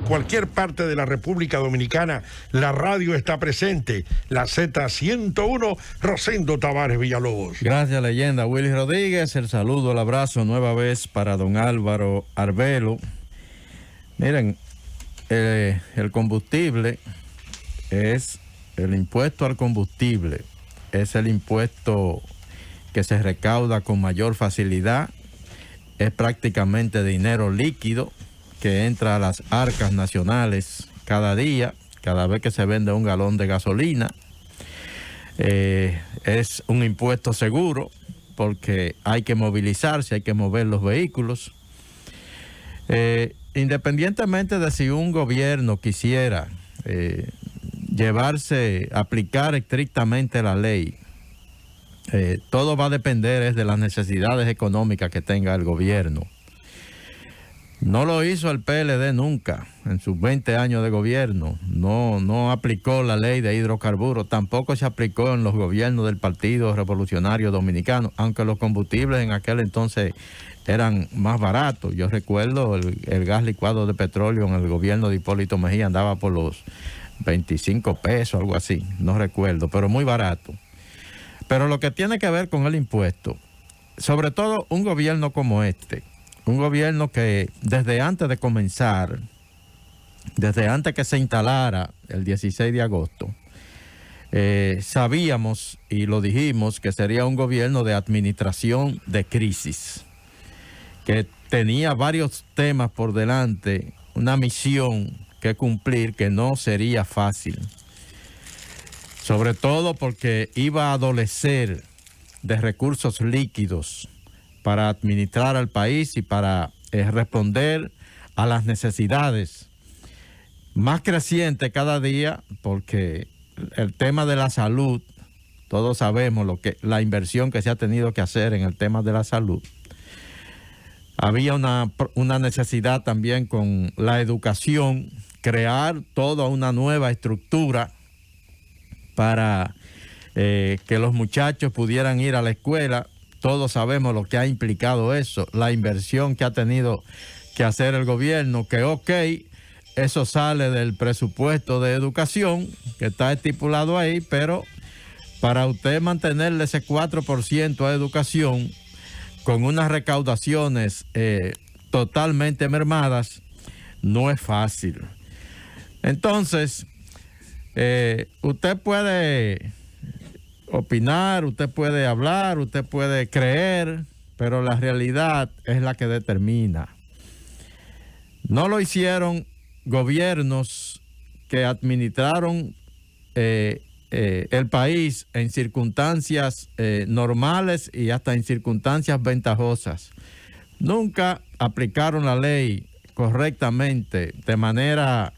cualquier parte de la República Dominicana, la radio está presente. La Z101, Rosendo Tavares Villalobos. Gracias, leyenda. Willy Rodríguez, el saludo, el abrazo nueva vez para don Álvaro Arbelo. Miren, el combustible es el impuesto al combustible, es el impuesto que se recauda con mayor facilidad, es prácticamente dinero líquido que entra a las arcas nacionales cada día, cada vez que se vende un galón de gasolina. Es un impuesto seguro porque hay que movilizarse, hay que mover los vehículos. Independientemente de si un gobierno quisiera aplicar estrictamente la ley, todo va a depender de las necesidades económicas que tenga el gobierno. No lo hizo el PLD nunca en sus 20 años de gobierno. No aplicó la ley de hidrocarburos, tampoco se aplicó en los gobiernos del Partido Revolucionario Dominicano, aunque los combustibles en aquel entonces eran más baratos. Yo recuerdo el gas licuado de petróleo en el gobierno de Hipólito Mejía andaba por los 25 pesos, algo así, no recuerdo, pero muy barato. Pero lo que tiene que ver con el impuesto, sobre todo un gobierno como este, un gobierno que desde antes de comenzar, desde antes que se instalara el 16 de agosto, sabíamos y lo dijimos que sería un gobierno de administración de crisis, que tenía varios temas por delante, una misión que cumplir que no sería fácil. Sobre todo porque iba a adolecer de recursos líquidos para administrar al país y para responder a las necesidades más crecientes cada día, porque el tema de la salud, todos sabemos la inversión que se ha tenido que hacer en el tema de la salud. Había una necesidad también con la educación, crear toda una nueva estructura para que los muchachos pudieran ir a la escuela. Todos sabemos lo que ha implicado eso, la inversión que ha tenido que hacer el gobierno, que eso sale del presupuesto de educación que está estipulado ahí, pero para usted mantenerle ese 4% a educación con unas recaudaciones totalmente mermadas, no es fácil. Entonces, usted puede opinar, usted puede hablar, usted puede creer, pero la realidad es la que determina. No lo hicieron gobiernos que administraron el país en circunstancias normales y hasta en circunstancias ventajosas. Nunca aplicaron la ley correctamente, de manera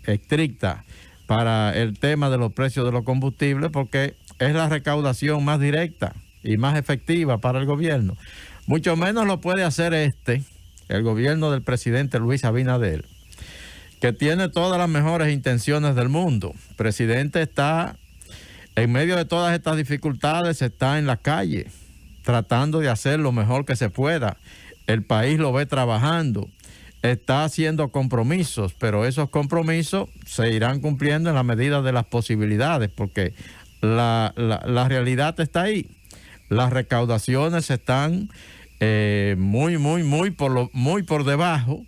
estricta, para el tema de los precios de los combustibles, porque es la recaudación más directa y más efectiva para el gobierno. Mucho menos lo puede hacer el gobierno del presidente Luis Abinader, que tiene todas las mejores intenciones del mundo. El presidente está, en medio de todas estas dificultades, está en la calle, tratando de hacer lo mejor que se pueda. El país lo ve trabajando, está haciendo compromisos, pero esos compromisos se irán cumpliendo en la medida de las posibilidades, porque la realidad está ahí. Las recaudaciones están muy por debajo.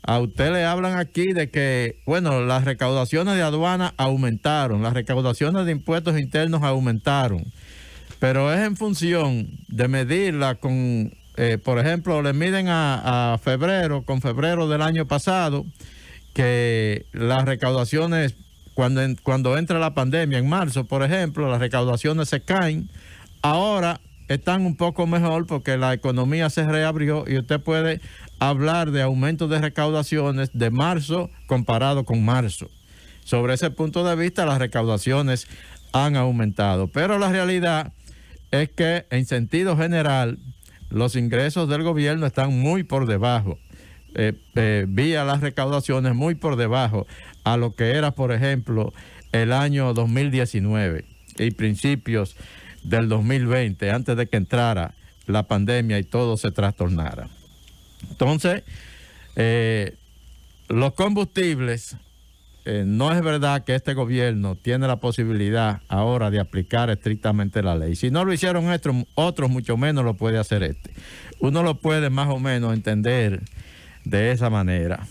A usted le hablan aquí de que, bueno, las recaudaciones de aduana aumentaron, las recaudaciones de impuestos internos aumentaron, pero es en función de medirla con, por ejemplo, le miden a febrero, con febrero del año pasado, que las recaudaciones, cuando entra la pandemia, en marzo, por ejemplo, las recaudaciones se caen. Ahora están un poco mejor porque la economía se reabrió y usted puede hablar de aumento de recaudaciones de marzo comparado con marzo. Sobre ese punto de vista, las recaudaciones han aumentado, pero la realidad es que en sentido general los ingresos del gobierno están muy por debajo, vía las recaudaciones muy por debajo a lo que era, por ejemplo, el año 2019 y principios del 2020, antes de que entrara la pandemia y todo se trastornara. Entonces, los combustibles, no es verdad que este gobierno tiene la posibilidad ahora de aplicar estrictamente la ley. Si no lo hicieron otros mucho menos lo puede hacer este. Uno lo puede más o menos entender de esa manera.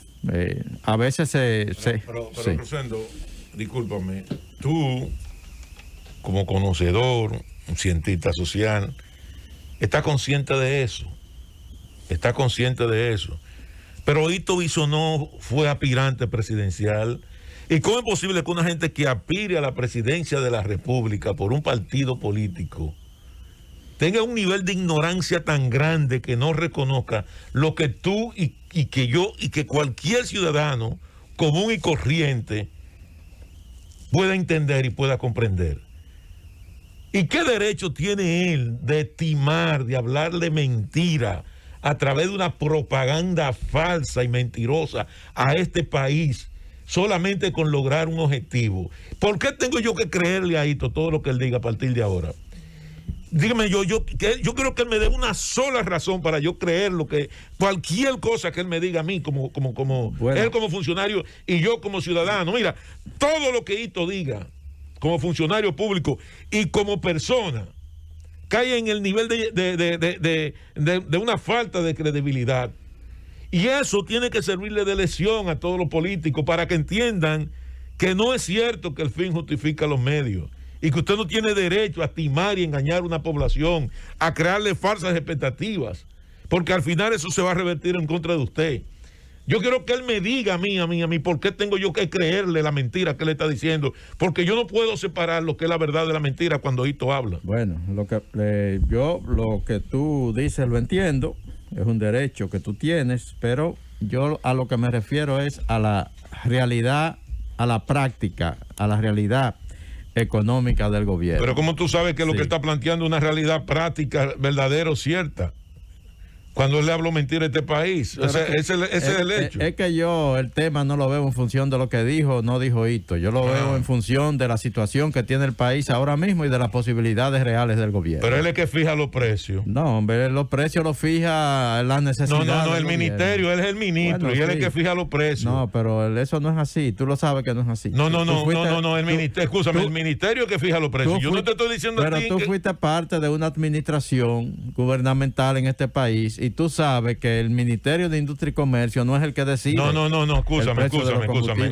A veces Pero sí. Rosendo, discúlpame, tú, como conocedor, un cientista social, estás consciente de eso. Está consciente de eso. Pero Hito Bisonó fue aspirante presidencial. ¿Y cómo es posible que una gente que aspire a la presidencia de la República por un partido político tenga un nivel de ignorancia tan grande que no reconozca lo que tú y que yo y que cualquier ciudadano común y corriente pueda entender y pueda comprender? ¿Y qué derecho tiene él de estimar, de hablarle mentira a través de una propaganda falsa y mentirosa a este país solamente con lograr un objetivo? ¿Por qué tengo yo que creerle a Hito todo lo que él diga a partir de ahora? Dígame, yo creo que él me dé una sola razón para yo creer lo que cualquier cosa que él me diga a mí como bueno, él como funcionario y yo como ciudadano. Mira, todo lo que Hito diga como funcionario público y como persona cae en el nivel de una falta de credibilidad. Y eso tiene que servirle de lección a todos los políticos para que entiendan que no es cierto que el fin justifica los medios y que usted no tiene derecho a estimar y engañar a una población, a crearle falsas expectativas, porque al final eso se va a revertir en contra de usted. Yo quiero que él me diga a mí, por qué tengo yo que creerle la mentira que él está diciendo, porque yo no puedo separar lo que es la verdad de la mentira cuando Hito habla. Bueno, lo que tú dices lo entiendo, es un derecho que tú tienes, pero yo a lo que me refiero es a la realidad, a la práctica, a la realidad económica del gobierno. Pero ¿cómo tú sabes que lo que está planteando es una realidad práctica, verdadera o cierta? Cuando él le habló mentira a este país. O sea, ese es el hecho. Es que yo el tema no lo veo en función de lo que dijo o no dijo Hito. Yo lo veo en función de la situación que tiene el país ahora mismo y de las posibilidades reales del gobierno. Pero él es que fija los precios. No, hombre, los precios los fija la necesidad. No, el ministerio, él es el ministro, bueno, y él es el que fija los precios. No, pero eso no es así. Tú lo sabes que no es así. No, el ministerio, escúchame, el ministerio que fija los precios. Yo no te estoy diciendo a ti. Pero tú fuiste parte de una administración gubernamental en este país y tú sabes que el Ministerio de Industria y Comercio no es el que decide. No, escúchame.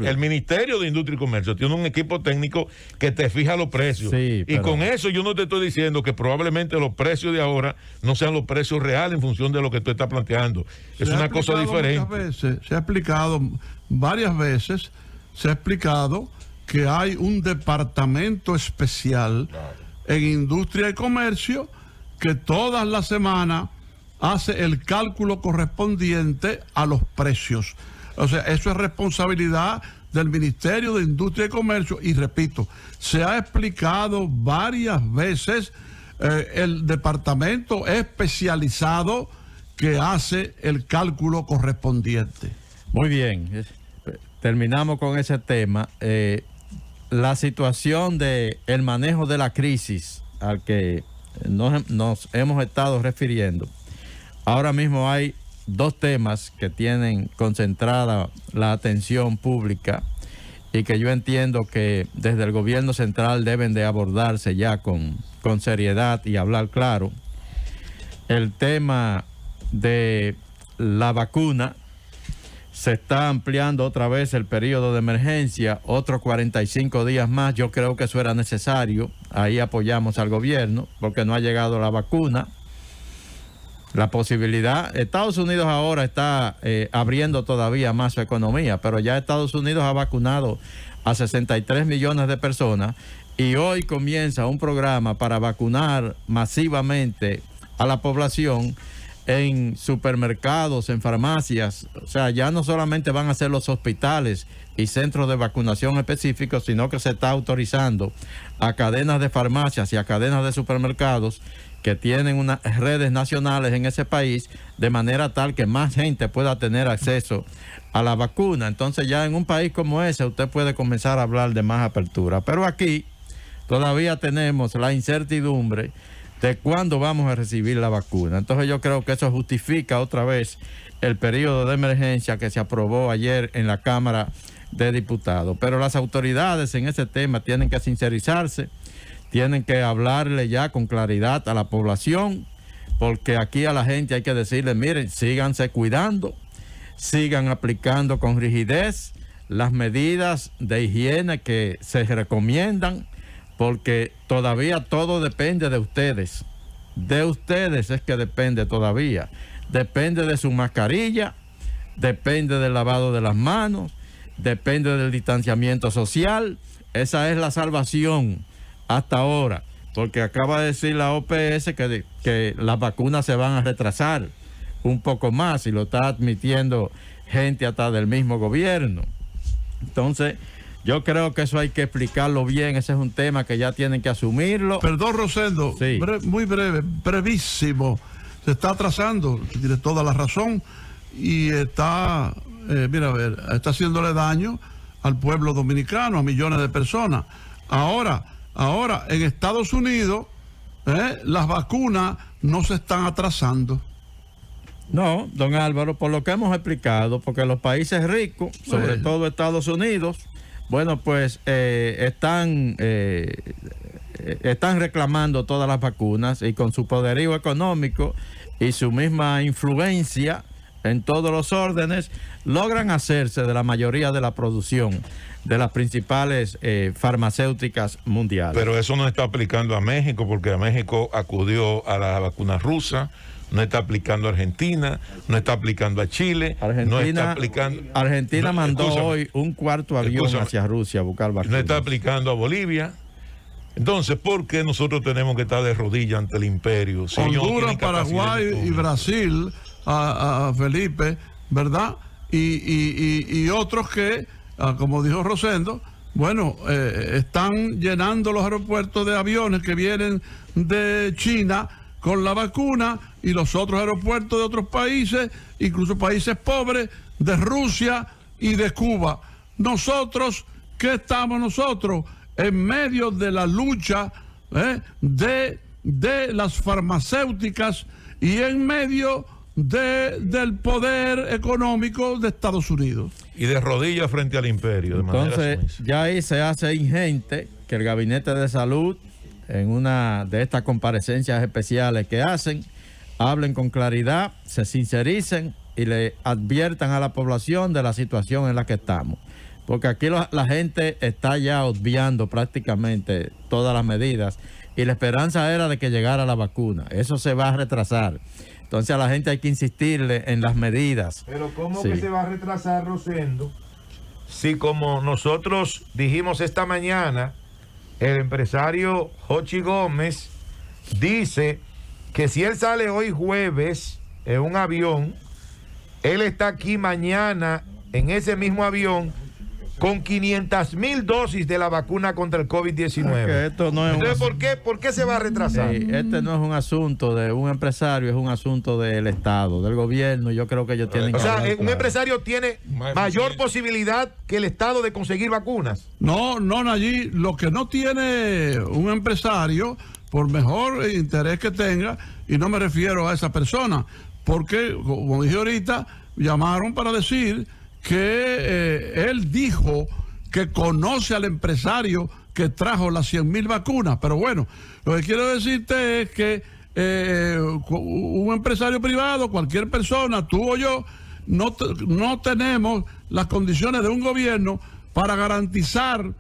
El Ministerio de Industria y Comercio tiene un equipo técnico que te fija los precios. Sí, y con eso yo no te estoy diciendo que probablemente los precios de ahora no sean los precios reales en función de lo que tú estás planteando. Es una cosa diferente. Se ha explicado varias veces, se ha explicado que hay un departamento especial en Industria y Comercio que todas las semanas hace el cálculo correspondiente a los precios. O sea, eso es responsabilidad del Ministerio de Industria y Comercio y repito, se ha explicado varias veces el departamento especializado que hace el cálculo correspondiente. Muy bien, terminamos con ese tema. La situación de el manejo de la crisis al que nos hemos estado refiriendo. Ahora mismo hay dos temas que tienen concentrada la atención pública y que yo entiendo que desde el gobierno central deben de abordarse ya con seriedad y hablar claro. El tema de la vacuna, se está ampliando otra vez el periodo de emergencia, otros 45 días más. Yo creo que eso era necesario. Ahí apoyamos al gobierno porque no ha llegado la vacuna. La posibilidad, Estados Unidos ahora está abriendo todavía más su economía, pero ya Estados Unidos ha vacunado a 63 millones de personas y hoy comienza un programa para vacunar masivamente a la población en supermercados, en farmacias. O sea, ya no solamente van a ser los hospitales y centros de vacunación específicos, sino que se está autorizando a cadenas de farmacias y a cadenas de supermercados que tienen unas redes nacionales en ese país, de manera tal que más gente pueda tener acceso a la vacuna. Entonces ya en un país como ese usted puede comenzar a hablar de más apertura. Pero aquí todavía tenemos la incertidumbre de cuándo vamos a recibir la vacuna. Entonces yo creo que eso justifica otra vez el periodo de emergencia que se aprobó ayer en la Cámara de Diputados. Pero las autoridades en ese tema tienen que sincerizarse, tienen que hablarle ya con claridad a la población, porque aquí a la gente hay que decirle, miren, síganse cuidando, sigan aplicando con rigidez las medidas de higiene que se recomiendan, porque todavía todo depende de ustedes. De ustedes es que depende todavía. Depende de su mascarilla, depende del lavado de las manos, depende del distanciamiento social. Esa es la salvación hasta ahora, porque acaba de decir la OPS que las vacunas se van a retrasar un poco más, y lo está admitiendo gente hasta del mismo gobierno. Entonces, yo creo que eso hay que explicarlo bien. Ese es un tema que ya tienen que asumirlo. Perdón, Rosendo, sí. Muy breve, brevísimo. Se está atrasando, tiene toda la razón, y está, está haciéndole daño al pueblo dominicano, a millones de personas. Ahora, en Estados Unidos, las vacunas no se están atrasando. No, don Álvaro, por lo que hemos explicado, porque los países ricos, sobre todo Estados Unidos, bueno, pues están reclamando todas las vacunas, y con su poderío económico y su misma influencia en todos los órdenes, logran hacerse de la mayoría de la producción de las principales farmacéuticas mundiales. Pero eso no está aplicando a México, porque a México acudió a la vacuna rusa. No está aplicando a Argentina, no está aplicando a Chile, no está aplicando... Argentina mandó hoy un cuarto avión hacia Rusia a buscar vacunas. No está aplicando a Bolivia. Entonces, ¿por qué nosotros tenemos que estar de rodillas ante el imperio? Si Honduras, Paraguay y Brasil, a Felipe, ¿verdad? Y otros que, como dijo Rosendo, bueno, están llenando los aeropuertos de aviones que vienen de China con la vacuna, y los otros aeropuertos de otros países, incluso países pobres, de Rusia y de Cuba. Nosotros, ¿qué estamos nosotros? En medio de la lucha de las farmacéuticas, y en medio del poder económico de Estados Unidos. Y de rodillas frente al imperio. Entonces, ya ahí se hace ingente que el Gabinete de Salud, en una de estas comparecencias especiales que hacen, hablen con claridad, se sincericen y le adviertan a la población de la situación en la que estamos. Porque aquí la gente está ya obviando prácticamente todas las medidas, y la esperanza era de que llegara la vacuna. Eso se va a retrasar. Entonces a la gente hay que insistirle en las medidas. Pero ¿cómo que se va a retrasar, Rosendo? Si, como nosotros dijimos esta mañana, el empresario Jochi Gómez dice que si él sale hoy jueves en un avión, él está aquí mañana en ese mismo avión con 500,000 dosis de la vacuna contra el COVID-19. Esto no es entonces, ¿por qué se va a retrasar? Este no es un asunto de un empresario, es un asunto del Estado, del gobierno. Yo creo que ellos tienen que... O sea, un empresario tiene mayor posibilidad que el Estado de conseguir vacunas. No, Nayib, lo que no tiene un empresario, por mejor interés que tenga, y no me refiero a esa persona, porque, como dije ahorita, llamaron para decir que él dijo que conoce al empresario que trajo las 100,000 vacunas. Pero bueno, lo que quiero decirte es que un empresario privado, cualquier persona, tú o yo, no tenemos las condiciones de un gobierno para garantizar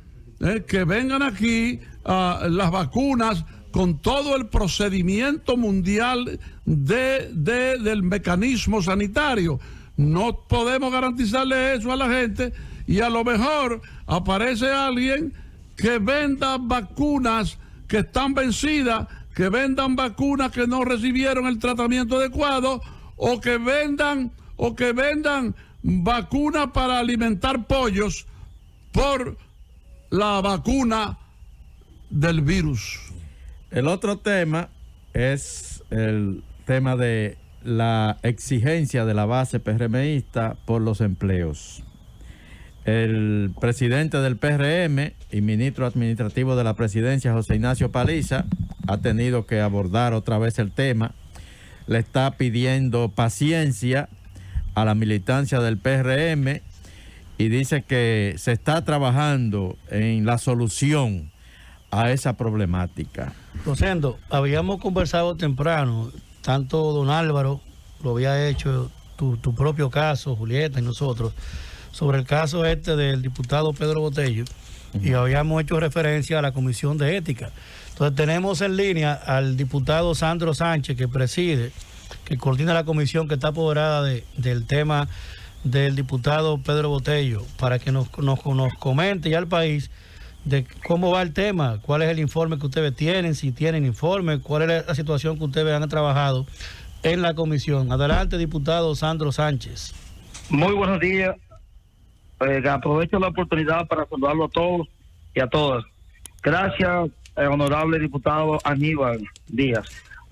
que vengan aquí las vacunas con todo el procedimiento mundial del mecanismo sanitario. No podemos garantizarle eso a la gente, y a lo mejor aparece alguien que venda vacunas que están vencidas, que vendan vacunas que no recibieron el tratamiento adecuado, o que vendan vacunas para alimentar pollos por la vacuna del virus. El otro tema es el tema de la exigencia de la base PRMista por los empleos. El presidente del PRM y ministro administrativo de la presidencia, José Ignacio Paliza, ha tenido que abordar otra vez el tema. Le está pidiendo paciencia a la militancia del PRM y dice que se está trabajando en la solución a esa problemática. Rosendo, habíamos conversado temprano, tanto don Álvaro lo había hecho, tu propio caso, Julieta y nosotros, sobre el caso del diputado Pedro Botello, y habíamos hecho referencia a la Comisión de Ética. Entonces tenemos en línea al diputado Sandro Sánchez, que preside, que coordina la comisión que está apoderada del tema del diputado Pedro Botello, para que nos comente ya al país de cómo va el tema, cuál es el informe que ustedes tienen, si tienen informe, cuál es la situación que ustedes han trabajado en la comisión. Adelante, diputado Sandro Sánchez. Muy buenos días. Aprovecho la oportunidad para saludarlo a todos y a todas. Gracias, honorable diputado Aníbal Díaz.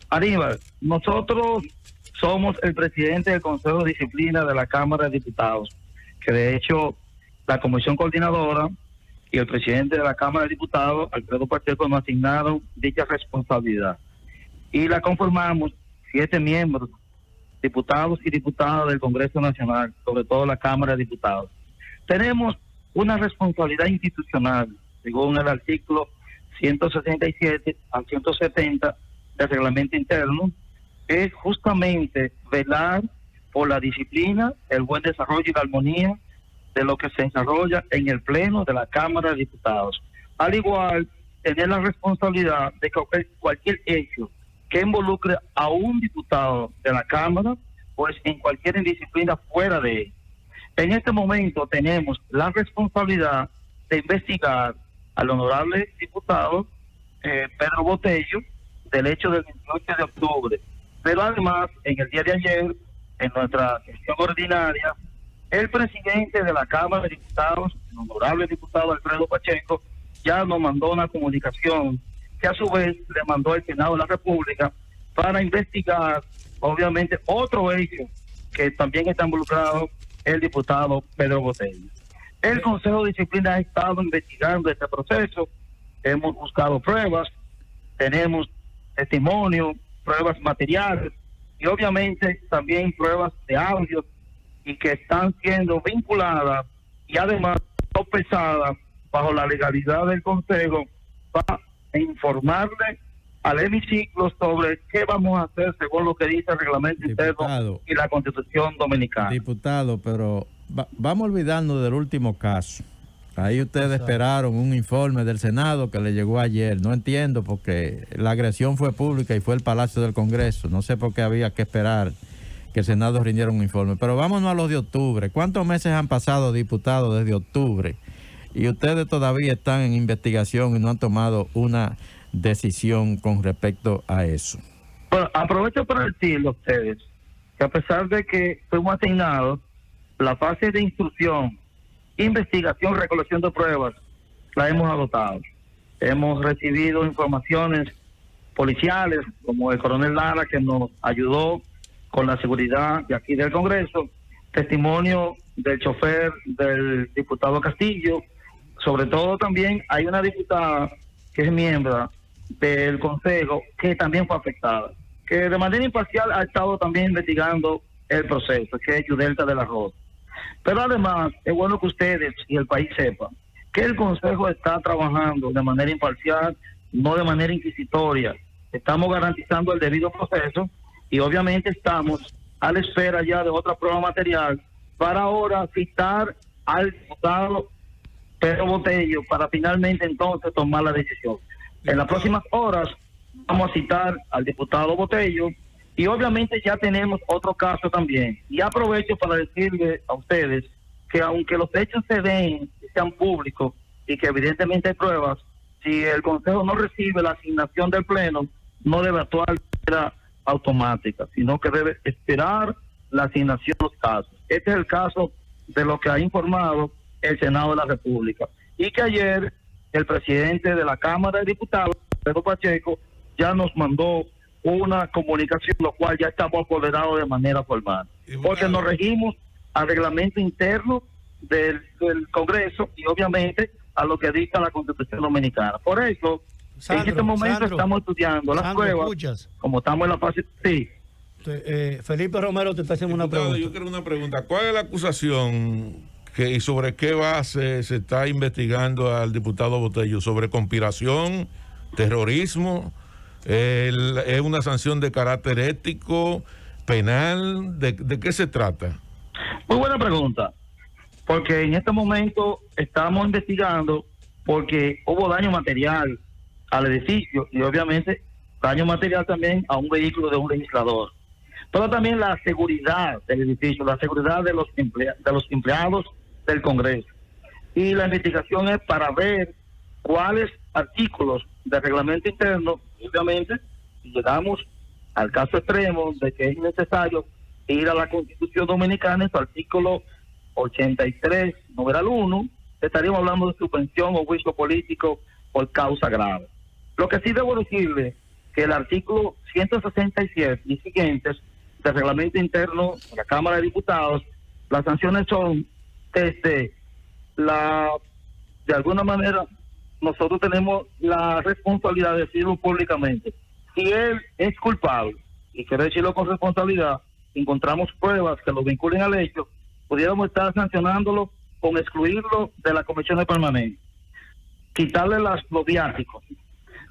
Aníbal, nosotros somos el presidente del Consejo de Disciplina de la Cámara de Diputados, que de hecho la comisión coordinadora y el presidente de la Cámara de Diputados, Alfredo Pacheco, nos asignaron dicha responsabilidad. Y la conformamos 7 miembros, diputados y diputadas del Congreso Nacional, sobre todo la Cámara de Diputados. Tenemos una responsabilidad institucional, según el artículo 167 al 170 del reglamento interno, es justamente velar por la disciplina, el buen desarrollo y la armonía de lo que se desarrolla en el Pleno de la Cámara de Diputados. Al igual, tener la responsabilidad de que cualquier hecho que involucre a un diputado de la Cámara, pues en cualquier indisciplina fuera de él. En este momento tenemos la responsabilidad de investigar al honorable diputado Pedro Botello del hecho del 28 de octubre. Pero además, en el día de ayer, en nuestra sesión ordinaria, el presidente de la Cámara de Diputados, el honorable diputado Alfredo Pacheco, ya nos mandó una comunicación que a su vez le mandó al Senado de la República para investigar, obviamente, otro hecho que también está involucrado el diputado Pedro Botello. El Consejo de Disciplina ha estado investigando este proceso, hemos buscado pruebas, tenemos testimonio, pruebas materiales y obviamente también pruebas de audio y que están siendo vinculadas y además sopesadas bajo la legalidad del Consejo para informarle al hemiciclo sobre qué vamos a hacer según lo que dice el reglamento interno y la Constitución Dominicana. Diputado, pero vamos a olvidarnos del último caso. Ahí ustedes esperaron un informe del Senado que le llegó ayer. No entiendo porque la agresión fue pública y fue el Palacio del Congreso. No sé por qué había que esperar que el Senado rindiera un informe. Pero vámonos a los de octubre. ¿Cuántos meses han pasado, diputado, desde octubre? Y ustedes todavía están en investigación y no han tomado una decisión con respecto a eso. Bueno, aprovecho para decirle a ustedes que a pesar de que fuimos asignados, la fase de instrucción, investigación, recolección de pruebas, la hemos adoptado. Hemos recibido informaciones policiales, como el coronel Lara, que nos ayudó con la seguridad de aquí del Congreso, testimonio del chofer del diputado Castillo, sobre todo también hay una diputada que es miembro del Consejo que también fue afectada, que de manera imparcial ha estado también investigando el proceso, que es Yudelta de la Rosa. Pero además, es bueno que ustedes y el país sepan que el Consejo está trabajando de manera imparcial, no de manera inquisitoria. Estamos garantizando el debido proceso y obviamente estamos a la espera ya de otra prueba material para ahora citar al diputado Pedro Botello para finalmente entonces tomar la decisión. En las próximas horas vamos a citar al diputado Botello y obviamente ya tenemos otro caso también. Y aprovecho para decirle a ustedes que aunque los hechos se den, sean públicos y que evidentemente hay pruebas, si el Consejo no recibe la asignación del Pleno, no debe actuar de manera automática, sino que debe esperar la asignación de los casos. Este es el caso de lo que ha informado el Senado de la República. Y que ayer el presidente de la Cámara de Diputados, Pedro Pacheco, ya nos mandó una comunicación, lo cual ya estamos apoderados de manera formal. Porque nos regimos al reglamento interno del Congreso y obviamente a lo que dicta la Constitución Dominicana. Por eso, en este momento estamos estudiando las pruebas, ¿escuchas? como estamos en la fase... Sí. Felipe Romero te está haciendo una pregunta. Yo quiero una pregunta. ¿Cuál es la acusación y sobre qué base se está investigando al diputado Botello? ¿Sobre conspiración, terrorismo? ¿Es una sanción de carácter ético, penal? ¿De qué se trata? Muy buena pregunta, porque en este momento estamos investigando porque hubo daño material al edificio y obviamente daño material también a un vehículo de un legislador, pero también la seguridad del edificio, la seguridad de los empleados del Congreso. Y la investigación es para ver cuáles artículos del reglamento interno, obviamente, si llegamos al caso extremo de que es necesario ir a la Constitución Dominicana, en su artículo 83, numeral 1, estaríamos hablando de suspensión o juicio político por causa grave. Lo que sí debo decirle que el artículo 167 y siguientes del reglamento interno de la Cámara de Diputados, las sanciones son de alguna manera nosotros tenemos la responsabilidad de decirlo públicamente. Si él es culpable, y quiero decirlo con responsabilidad, encontramos pruebas que lo vinculen al hecho, pudiéramos estar sancionándolo con excluirlo de la comisión permanente, quitarle los viáticos,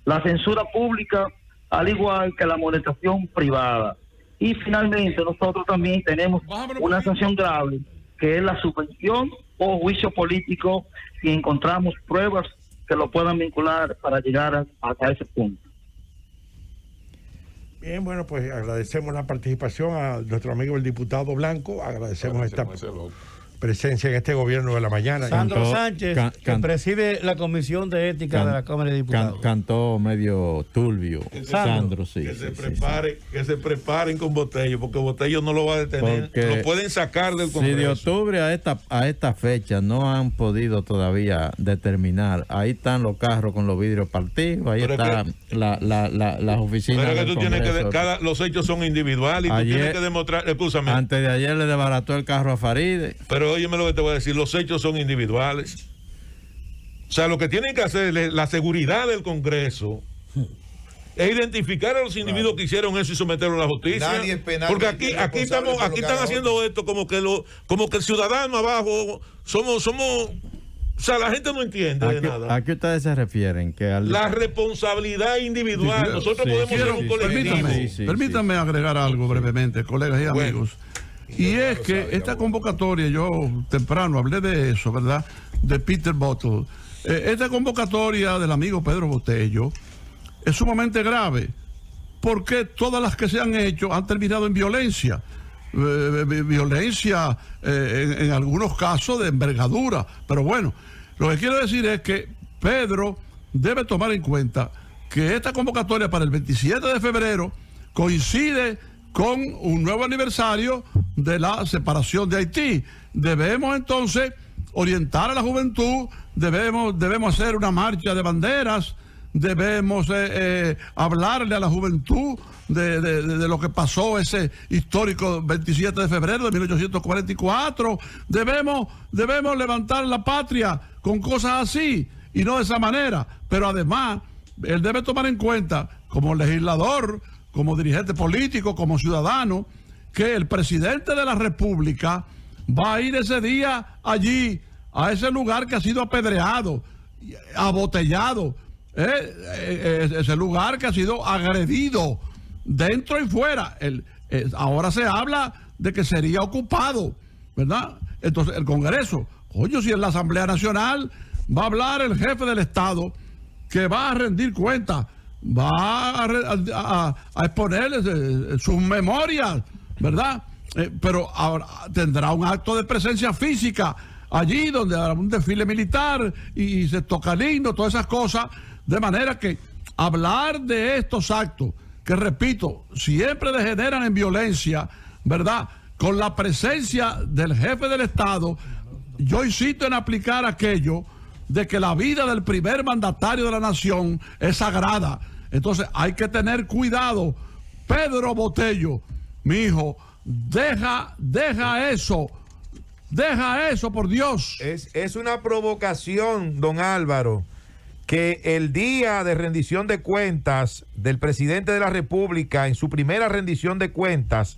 la censura pública, al igual que la amonestación privada. Y finalmente nosotros también tenemos una sanción grave, que es la suspensión o juicio político, si encontramos pruebas que lo puedan vincular para llegar hasta ese punto. Bien, bueno, pues agradecemos la participación a nuestro amigo el diputado Blanco, agradecemos esta presencia en este gobierno de la mañana. Sandro Sánchez, que preside la Comisión de Ética de la Cámara de Diputados. Cantó medio turbio. Sandro, sí. Que se preparen con Botello, porque Botello no lo va a detener. Porque lo pueden sacar del Congreso. Si de octubre a esta fecha no han podido todavía determinar, ahí están los carros con los vidrios partidos, ahí está las oficinas. Pero que tú tienes que, los hechos son individuales y tú tienes que demostrar, escúchame. Antes de ayer le desbarató el carro a Faride. Pero óyeme lo que te voy a decir, los hechos son individuales. O sea, lo que tienen que hacer es la seguridad del Congreso es identificar a los individuos que hicieron eso y someterlos a la justicia. Porque aquí están haciendo esto como que el ciudadano abajo somos. O sea, la gente no entiende de nada. ¿A qué ustedes se refieren? La responsabilidad individual. Nosotros podemos ser un colectivo. Permítanme agregar algo brevemente, colegas y amigos. Y es que esta convocatoria, yo temprano hablé de eso, ¿verdad? De Peter Bottle. Esta convocatoria del amigo Pedro Botello es sumamente grave, porque todas las que se han hecho han terminado en violencia. Violencia en algunos casos de envergadura. Pero bueno, lo que quiero decir es que Pedro debe tomar en cuenta que esta convocatoria para el 27 de febrero coincide con un nuevo aniversario de la separación de Haití. Debemos entonces orientar a la juventud, debemos hacer una marcha de banderas, debemos hablarle a la juventud de lo que pasó ese histórico 27 de febrero de 1844. Debemos levantar la patria con cosas así y no de esa manera. Pero además, él debe tomar en cuenta, como legislador, como dirigente político, como ciudadano, que el presidente de la República va a ir ese día allí, a ese lugar que ha sido apedreado, abotellado, ese lugar que ha sido agredido dentro y fuera. Ahora se habla de que sería ocupado, ¿verdad? Entonces el Congreso, oye, si en la Asamblea Nacional va a hablar el jefe del Estado, que va a rendir cuenta, va a exponer sus memorias, ¿verdad? Pero ahora tendrá un acto de presencia física allí, donde habrá un desfile militar y se toca lindo, todas esas cosas, de manera que hablar de estos actos, que repito, siempre degeneran en violencia, ¿verdad? Con la presencia del jefe del Estado, yo insisto en aplicar aquello de que la vida del primer mandatario de la nación es sagrada. Entonces hay que tener cuidado. Pedro Botello, mi hijo, deja eso. Deja eso, por Dios. Es una provocación, don Álvaro, que el día de rendición de cuentas del presidente de la República, en su primera rendición de cuentas,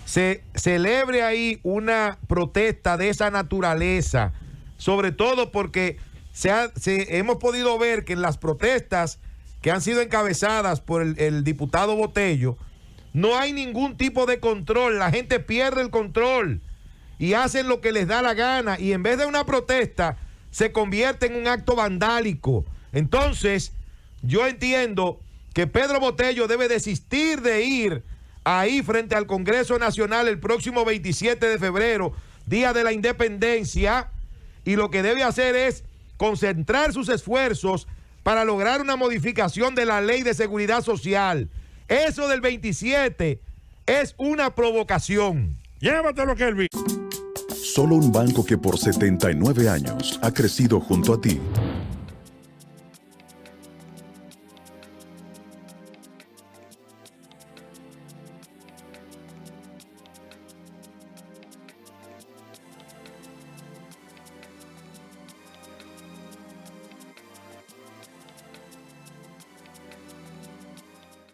se celebre ahí una protesta de esa naturaleza, sobre todo porque hemos podido ver que en las protestas que han sido encabezadas por el diputado Botello, no hay ningún tipo de control, la gente pierde el control y hacen lo que les da la gana, y en vez de una protesta se convierte en un acto vandálico. Entonces, yo entiendo que Pedro Botello debe desistir de ir ahí frente al Congreso Nacional el próximo 27 de febrero, Día de la Independencia, y lo que debe hacer es concentrar sus esfuerzos para lograr una modificación de la Ley de Seguridad Social. Eso del 27 es una provocación. Llévatelo, Kelvin. Solo un banco que por 79 años ha crecido junto a ti